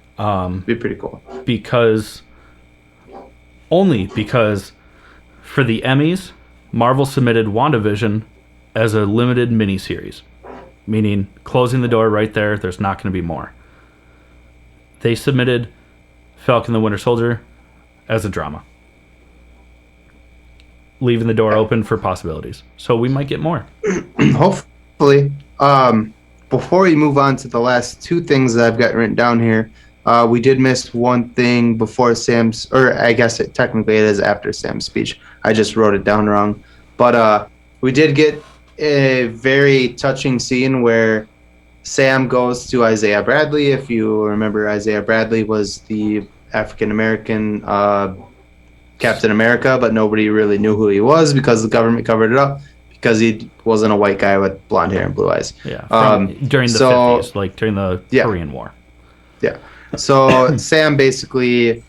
Be pretty cool. Only because for the Emmys, Marvel submitted WandaVision as a limited miniseries, meaning closing the door right there. There's not going to be more. They submitted Falcon the Winter Soldier as a drama, leaving the door open for possibilities. So we might get more. Hopefully. Before we move on to the last two things that I've got written down here, we did miss one thing before Sam's, or I guess technically it is after Sam's speech. I just wrote it down wrong. But we did get a very touching scene where Sam goes to Isaiah Bradley. If you remember, Isaiah Bradley was the African-American Captain America, but nobody really knew who he was because the government covered it up because he wasn't a white guy with blonde hair and blue eyes. Yeah, during the 50s, like during the Korean War. Yeah. So Sam basically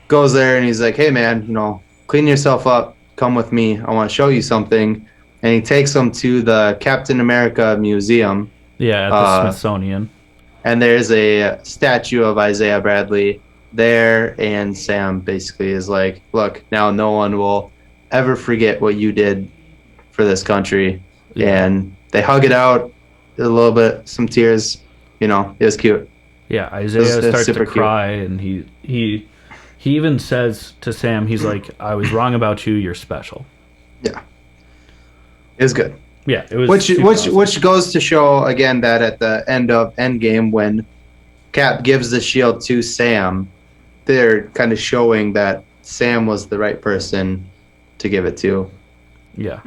goes there and he's like, hey, man, clean yourself up. Come with me. I want to show you something. And he takes him to the Captain America Museum. Yeah, at the Smithsonian. And there's a statue of Isaiah Bradley there. And Sam basically is like, look, now no one will ever forget what you did for this country. Yeah. And they hug it out a little bit, some tears. It was cute. Yeah, Isaiah starts to cry, cute. And he even says to Sam, he's like, I was wrong about you, you're special. Yeah. It was good. Yeah, it was which goes to show again that at the end of Endgame when Cap gives the shield to Sam, they're kind of showing that Sam was the right person to give it to. Yeah.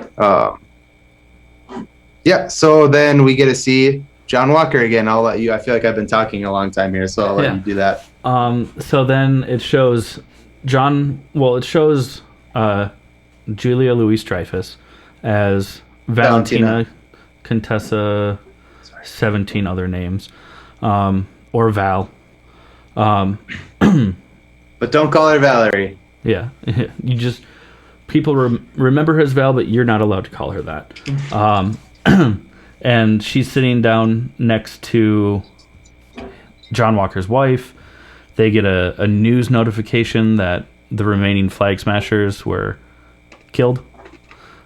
Yeah. So then we get to see John Walker again. I'll let you. I feel like I've been talking a long time here, so I'll let you do that. So then it shows It shows Julia Louis-Dreyfus as Valentina Contessa, 17 other names, or Val. But don't call her Valerie. Yeah, people remember her as Val, but you're not allowed to call her that. And she's sitting down next to John Walker's wife. They get a news notification that the remaining Flag Smashers were killed.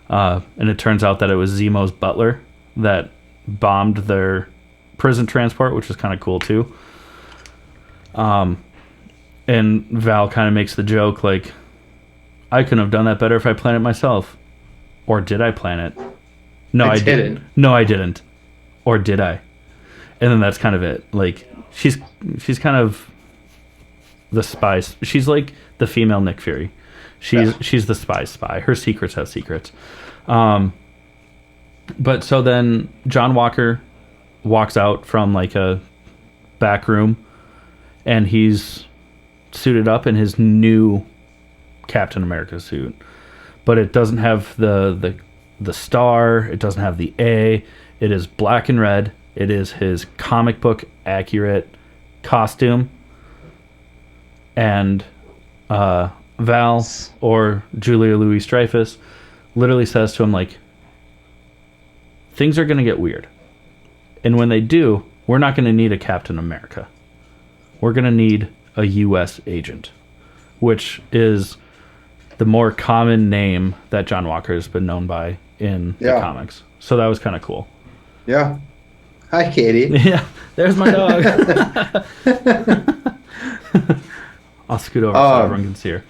And it turns out that it was Zemo's butler that bombed their prison transport, which is kind of cool too. And Val kind of makes the joke like, I couldn't have done that better if I planned it myself. Or did I plan it? No, I didn't. No, I didn't. Or did I? And then that's kind of it. Like, she's kind of the spy. She's like the female Nick Fury. She's the spy. Her secrets have secrets. But so then John Walker walks out from like a back room, and he's suited up in his new Captain America suit, but it doesn't have the star. It doesn't have the A. It is black and red. It is his comic book accurate costume. And Val, or Julia Louis-Dreyfus, literally says to him like, things are going to get weird. And when they do, we're not going to need a Captain America. We're going to need a U.S. agent, which is the more common name that John Walker has been known by in the comics. So that was kind of cool. Yeah. Hi, Katie. Yeah, there's my dog. I'll scoot over so everyone can see her.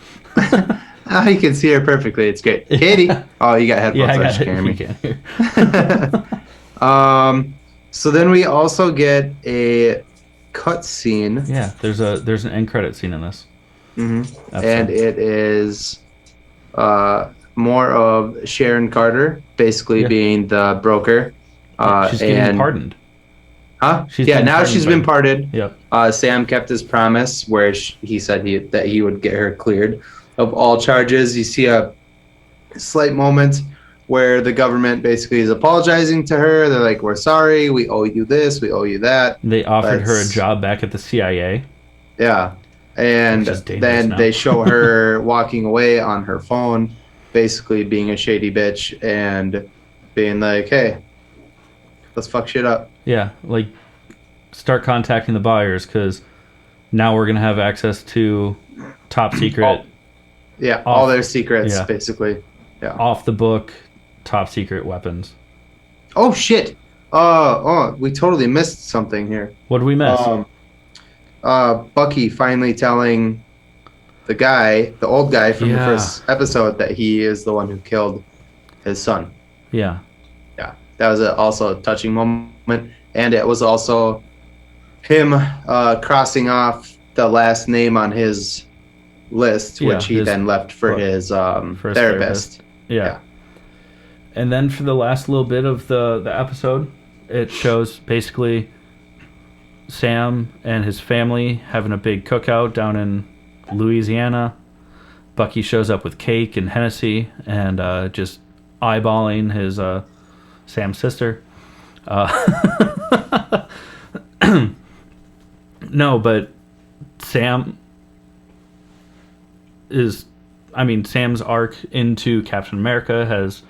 You can see her perfectly. It's great. Katie. Oh, you got headphones. Yeah, so then we also get a cut scene. Yeah, there's an end credit scene in this. Mm-hmm. And it is more of Sharon Carter basically being the broker. She's getting pardoned. Huh? Now she's been pardoned. Yep. Sam kept his promise where he said that he would get her cleared of all charges. You see a slight moment where the government basically is apologizing to her. They're like, we're sorry. We owe you this. We owe you that. They offered her a job back at the CIA. Yeah. And then they show her walking away on her phone, basically being a shady bitch and being like, hey, let's fuck shit up. Yeah, like start contacting the buyers because now we're going to have access to top secret. All their secrets, basically. Yeah. Off the book, top secret weapons. Oh, shit. We totally missed something here. What did we miss? Bucky finally telling the old guy from the first episode that he is the one who killed his son. Yeah. Yeah. That was also a touching moment. And it was also him crossing off the last name on his list, which he then left for his therapist. Yeah. And then for the last little bit of the episode, it shows basically Sam and his family having a big cookout down in Louisiana. Bucky shows up with cake and Hennessy and just eyeballing his Sam's sister. No, but Sam's arc into Captain America has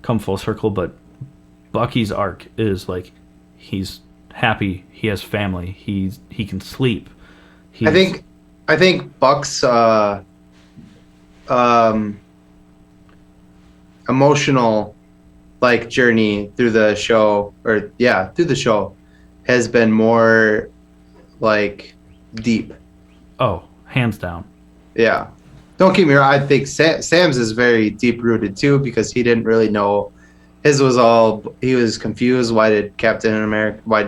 come full circle, but Bucky's arc is like he's happy, he has family, he can sleep. I think Buck's emotional journey through the show has been more deep. Oh, hands down. Yeah. Don't get me wrong, I think Sam's is very deep rooted too because he didn't really know. He was confused. Why did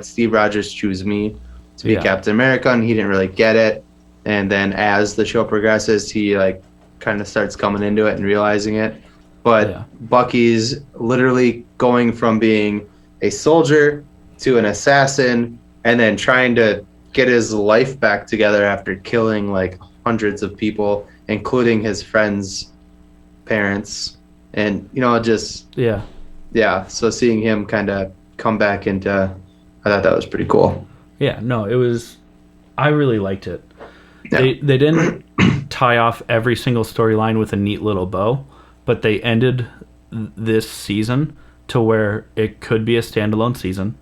Steve Rogers choose me to be Captain America? And he didn't really get it. And then as the show progresses, he kind of starts coming into it and realizing it. but Yeah. Bucky's literally going from being a soldier to an assassin and then trying to get his life back together after killing like hundreds of people, including his friends' parents. And, just, Yeah. yeah. So seeing him kind of come back into, I thought that was pretty cool. Yeah. No, it was. I really liked it. Yeah. They didn't tie off every single storyline with a neat little bow, but they ended this season to where it could be a standalone season.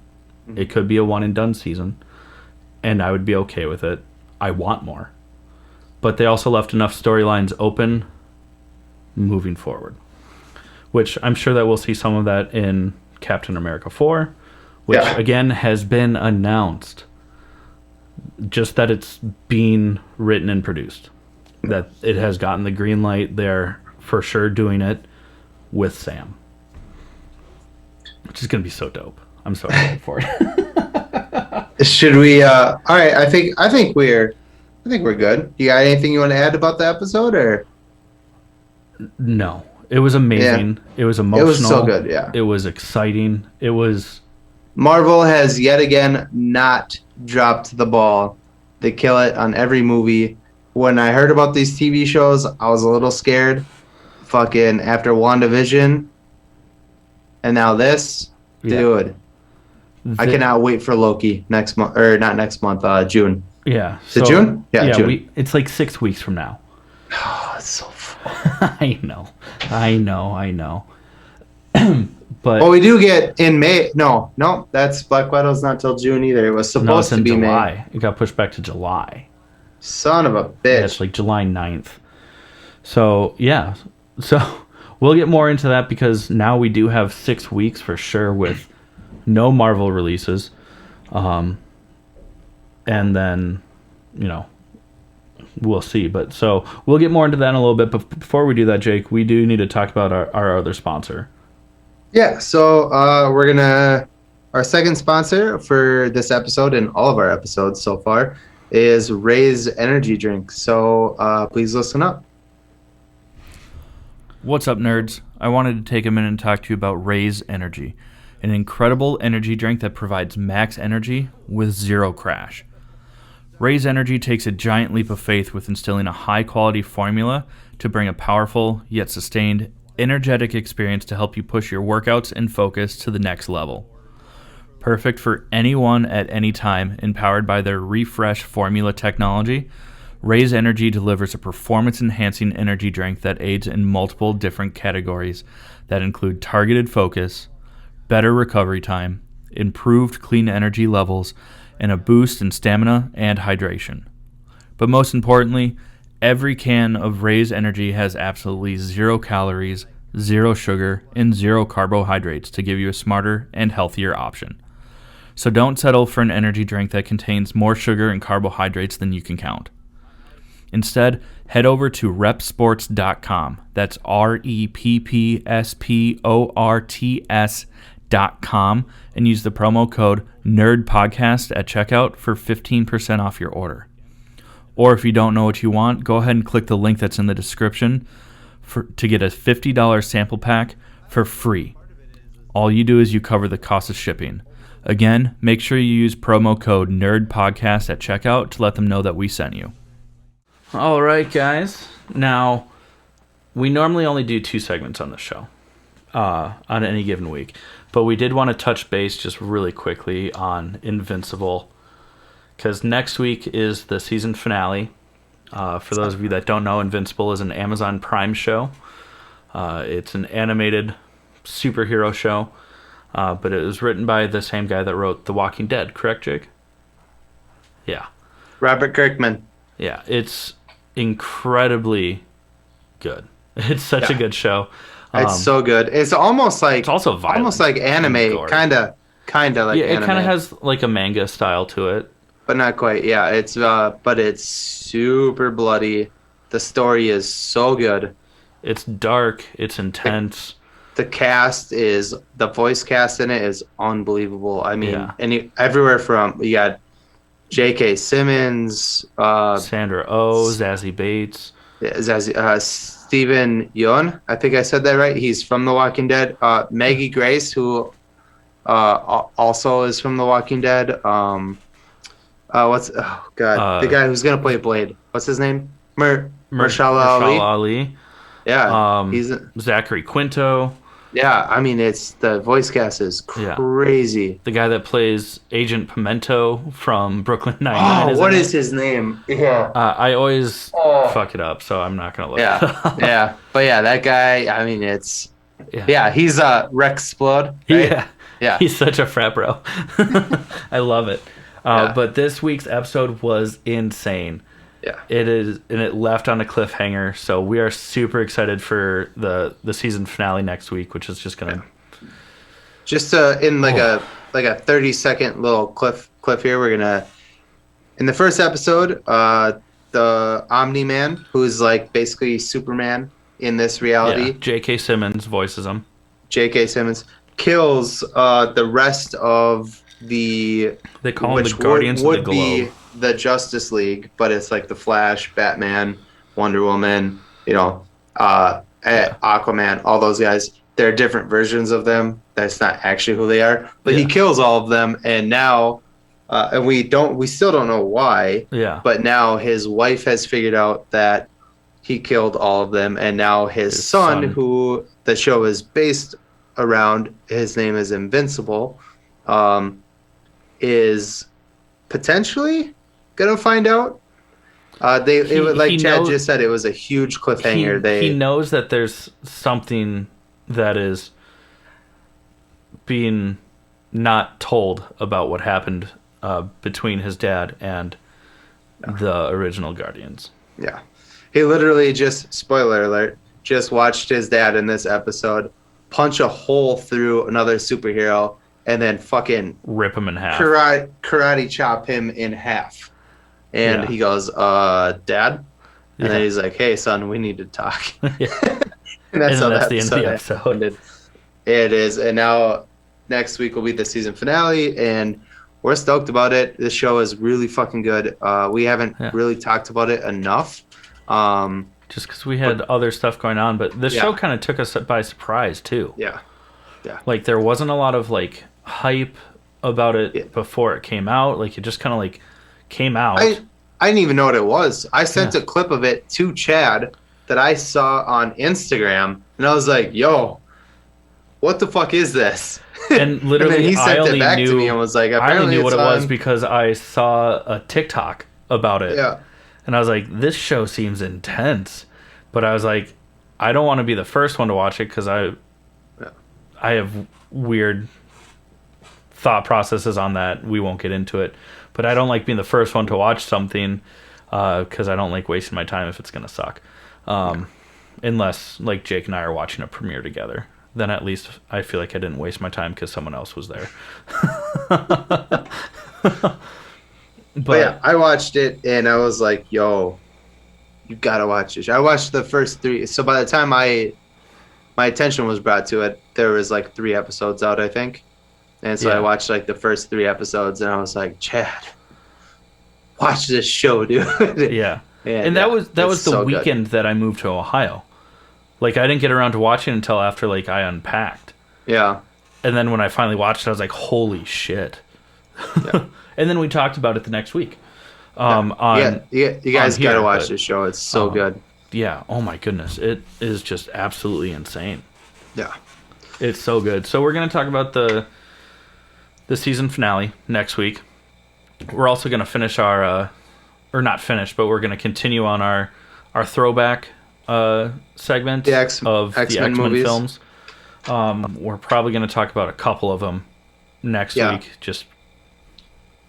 It could be a one and done season, and I would be okay with it. I want more. But they also left enough storylines open moving forward, which I'm sure that we'll see some of that in Captain America 4, which again has been announced. Just that it's being written and produced. That it has gotten the green light. They're for sure doing it with Sam, which is going to be so dope. I'm so excited for it. Should we? All right. I think we're good. You got anything you want to add about the episode, or? No, it was amazing. Yeah. It was emotional. It was so good. Yeah. It was exciting. It was. Marvel has yet again not dropped the ball. They kill it on every movie. When I heard about these TV shows, I was a little scared. Fucking after WandaVision, and now this, dude. I cannot wait for Loki next month, or not next month, June. Yeah. Is it June? Yeah, June. It's like 6 weeks from now. Oh, it's so fun. I know. But well, we do get in May. No, that's Black Widow's not till June either. It was supposed to be July. May. It got pushed back to July. Son of a bitch. Yeah, it's like July 9th. So, yeah. So, we'll get more into that because now we do have 6 weeks for sure with no Marvel releases. And then, we'll see. But so, we'll get more into that in a little bit. But before we do that, Jake, we do need to talk about our other sponsor. Yeah, so our second sponsor for this episode and all of our episodes so far is Ray's Energy Drink. So please listen up. What's up, nerds? I wanted to take a minute and talk to you about Ray's Energy, an incredible energy drink that provides max energy with zero crash. Ray's Energy takes a giant leap of faith with instilling a high-quality formula to bring a powerful yet sustained energetic experience to help you push your workouts and focus to the next level. Perfect for anyone at any time, empowered by their refresh formula technology, Ray's Energy delivers a performance-enhancing energy drink that aids in multiple different categories that include targeted focus, better recovery time, improved clean energy levels, and a boost in stamina and hydration. But most importantly, every can of Ray's Energy has absolutely 0 calories, 0 sugar, and 0 carbohydrates to give you a smarter and healthier option. So don't settle for an energy drink that contains more sugar and carbohydrates than you can count. Instead, head over to repsports.com. That's REPPSPORTS.com and use the promo code NERDPODCAST at checkout for 15% off your order. Or if you don't know what you want, go ahead and click the link that's in the description to get a $50 sample pack for free. All you do is you cover the cost of shipping. Again, make sure you use promo code NERDPODCAST at checkout to let them know that we sent you. All right, guys. Now, we normally only do 2 segments on the show on any given week. But we did want to touch base just really quickly on Invincible, because next week is the season finale. For those of you that don't know, Invincible is an Amazon Prime show. It's an animated superhero show, but it was written by the same guy that wrote The Walking Dead, correct, Jake? Yeah. Robert Kirkman. Yeah, it's incredibly good. It's such a good show. It's so good. It's almost like it's also violent, almost like anime, kind of like yeah. It anime. kind of has like a manga style to it, but not quite. Yeah, it's but it's super bloody. The story is so good. It's dark. It's intense. The voice cast in it is unbelievable. I mean, everywhere from you got J.K. Simmons, Sandra Oh, Zazie Bates, Steven Yeun. I think I said that right. He's from The Walking Dead. Maggie Grace, who also is from The Walking Dead. The guy who's gonna play Blade. What's his name? Mahershala Ali. Ali. Yeah, he's Zachary Quinto. yeah. I mean, it's the voice cast is crazy. The guy that plays Agent Pimento from Brooklyn Nine-Nine. Oh, what is his name? Yeah. I always fuck it up, so I'm not gonna look. It up. Yeah. But yeah, that guy. I mean, it's he's Rex Splode. Right? Yeah. He's such a frat bro. I love it. But this week's episode was insane. Yeah. It is, and it left on a cliffhanger. So we are super excited for the season finale next week, which is just gonna in like a 30-second little cliff here. We're gonna in the first episode, the Omni-Man, who's like basically Superman in this reality. Yeah. J.K. Simmons voices him. J.K. Simmons kills the rest of the. They call them the Guardians of the Globe. Be the Justice League, but it's like the Flash, Batman, Wonder Woman, Aquaman, all those guys. They're different versions of them. That's not actually who they are, but he kills all of them, and now, and we still don't know why. Yeah. But now his wife has figured out that he killed all of them, and now his son, who the show is based around, his name is Invincible, is potentially gonna find out. Chad just said, it was a huge cliffhanger. He knows that there's something that is being not told about what happened between his dad and the original Guardians. Yeah, he literally spoiler alert, just watched his dad in this episode punch a hole through another superhero and then fucking rip him in half, karate chop him in half. And he goes, Dad? And then he's like, hey, son, we need to talk. And that's the end of the episode. It is. And now next week will be the season finale, and we're stoked about it. This show is really fucking good. We haven't really talked about it enough. Just because we had other stuff going on, but this show kind of took us by surprise, too. Yeah. Like, there wasn't a lot of, like, hype about it before it came out. Like, it just kind of, like, came out. I didn't even know what it was. I sent a clip of it to Chad that I saw on Instagram, and I was like, yo, what the fuck is this? And literally, and then he sent it back to me and was like, I only knew what it was because I saw a TikTok about it. Yeah. And I was like, this show seems intense. But I was like, I don't want to be the first one to watch it because I have weird thought processes on that. We won't get into it. But I don't like being the first one to watch something because I don't like wasting my time if it's going to suck. Unless, like, Jake and I are watching a premiere together. Then at least I feel like I didn't waste my time because someone else was there. But yeah, I watched it and I was like, yo, you got to watch this. I watched the first 3. So by the time my attention was brought to it, there was like 3 episodes out, I think. And so I watched like the first 3 episodes, and I was like, Chad, watch this show, dude. And that was the weekend that I moved to Ohio. Like, I didn't get around to watching until after, like, I unpacked. Yeah. And then when I finally watched it, I was like, holy shit. Yeah. And then we talked about it the next week. You guys got to watch this show. It's so good. Yeah. Oh, my goodness. It is just absolutely insane. Yeah. It's so good. So we're going to talk about the season finale next week. We're also going to finish our, or not finish, but we're going to continue on our throwback segment of the X-Men films. We're probably going to talk about a couple of them next week.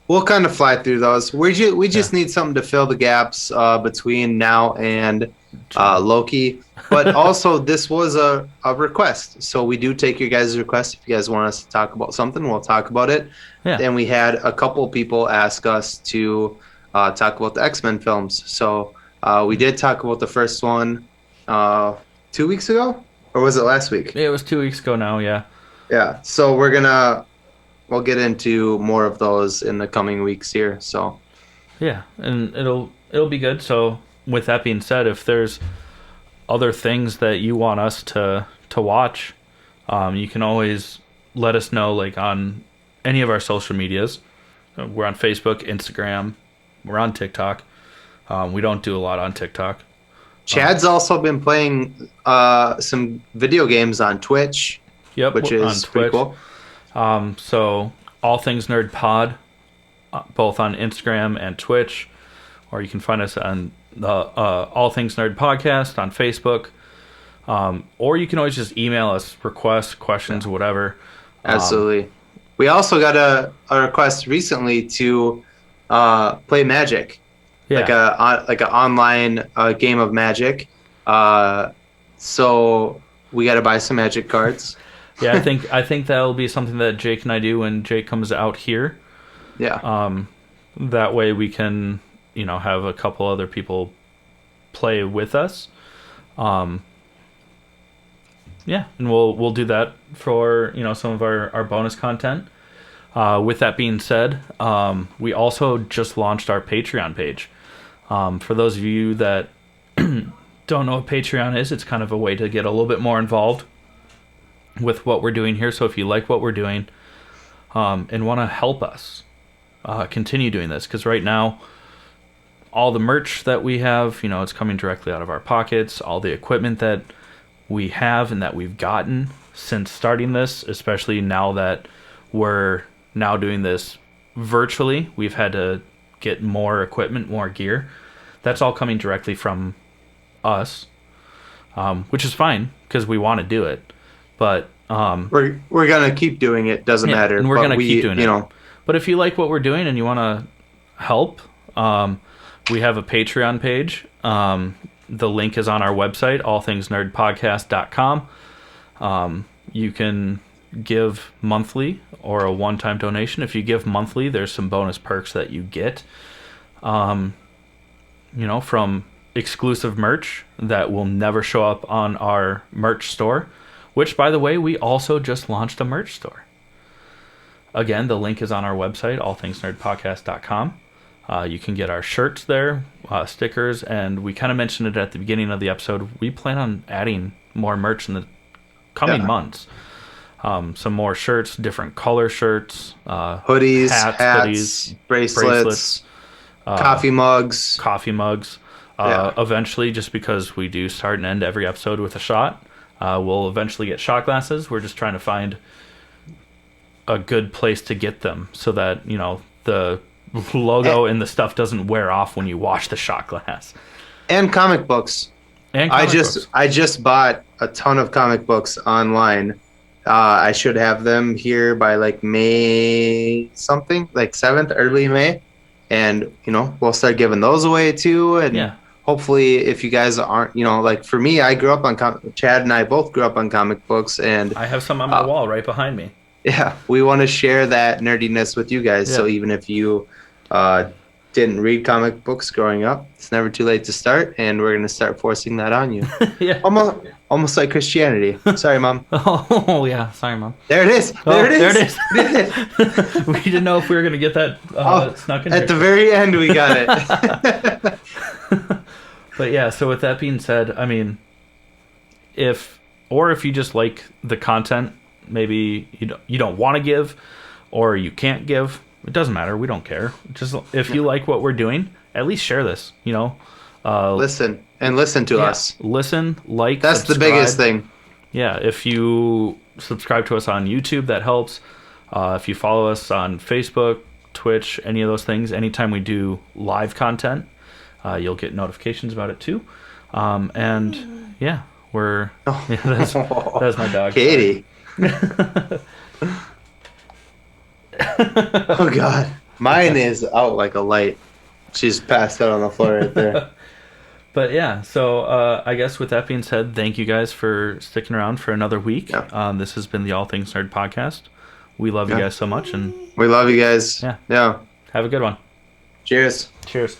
We'll kind of fly through those. We just need something to fill the gaps between now and Loki. But also, this was a request. So we do take your guys' requests. If you guys want us to talk about something, we'll talk about it. Yeah. And we had a couple people ask us to talk about the X-Men films. So we did talk about the first one 2 weeks ago? Or was it last week? Yeah, it was 2 weeks ago now, yeah. Yeah, so we'll get into more of those in the coming weeks here. So yeah, and it'll be good. So with that being said, if there's other things that you want us to watch, you can always let us know, like on any of our social medias. We're on Facebook, Instagram, we're on TikTok. We don't do a lot on TikTok. Chad's also been playing some video games on Twitch. Yep, which is pretty cool. So All Things Nerd Pod, both on Instagram and Twitch, or you can find us on the All Things Nerd Podcast on Facebook, or you can always just email us requests, questions, whatever. Absolutely. We also got a request recently to play Magic, like an online game of Magic. So we got to buy some Magic cards. Yeah, I think that'll be something that Jake and I do when Jake comes out here. Yeah. That way we can, have a couple other people play with us. Yeah, and we'll do that for, some of our bonus content. With that being said, we also just launched our Patreon page. For those of you that don't know what Patreon is, it's kind of a way to get a little bit more involved with what we're doing here. So if you like what we're doing and want to help us continue doing this, because right now all the merch that we have, it's coming directly out of our pockets. All the equipment that we have and that we've gotten since starting this, especially now that we're now doing this virtually, we've had to get more equipment, more gear. That's all coming directly from us, which is fine because we want to do it. But we're gonna keep doing it. Doesn't matter. And we're gonna keep doing it. But if you like what we're doing and you want to help, we have a Patreon page. The link is on our website, allthingsnerdpodcast.com. You can give monthly or a one-time donation. If you give monthly, there's some bonus perks that you get, from exclusive merch that will never show up on our merch store, which, by the way, we also just launched a merch store. Again, the link is on our website, allthingsnerdpodcast.com. You can get our shirts there, stickers, and we kind of mentioned it at the beginning of the episode. We plan on adding more merch in the coming months. Some more shirts, different color shirts, hoodies, hats, hoodies, bracelets, coffee mugs. Eventually, just because we do start and end every episode with a shot, we'll eventually get shot glasses. We're just trying to find a good place to get them so that, the logo and the stuff doesn't wear off when you wash the shot glass. And comic books. I just bought a ton of comic books online. I should have them here by like May something, like 7th, early May. And, we'll start giving those away too. And hopefully if you guys aren't, like for me, I grew up on Chad and I both grew up on comic books. And I have some on my wall right behind me. Yeah, we want to share that nerdiness with you guys. Yeah. So even if you didn't read comic books growing up, it's never too late to start, and we're going to start forcing that on you. Yeah. Almost like Christianity. Sorry, Mom. Oh, yeah. Sorry, Mom. There it is. There it is. We didn't know if we were going to get that snuck in. At the very end, we got it. But yeah, so with that being said, I mean, if you just like the content, maybe you don't want to give, or you can't give, it doesn't matter. We don't care. Just if you like what we're doing, at least share this. Listen to us. Listen, like. That's subscribe. The biggest thing. Yeah, if you subscribe to us on YouTube, that helps. If you follow us on Facebook, Twitch, any of those things, anytime we do live content, you'll get notifications about it too. And yeah, that's my dog. Katie. Oh God, mine is out like a light. She's passed out on the floor right there. But yeah, so I guess with that being said, thank you guys for sticking around for another week. Yeah. This has been the All Things Nerd Podcast. We love you guys so much, and we love you guys. Yeah. Have a good one. Cheers. Cheers.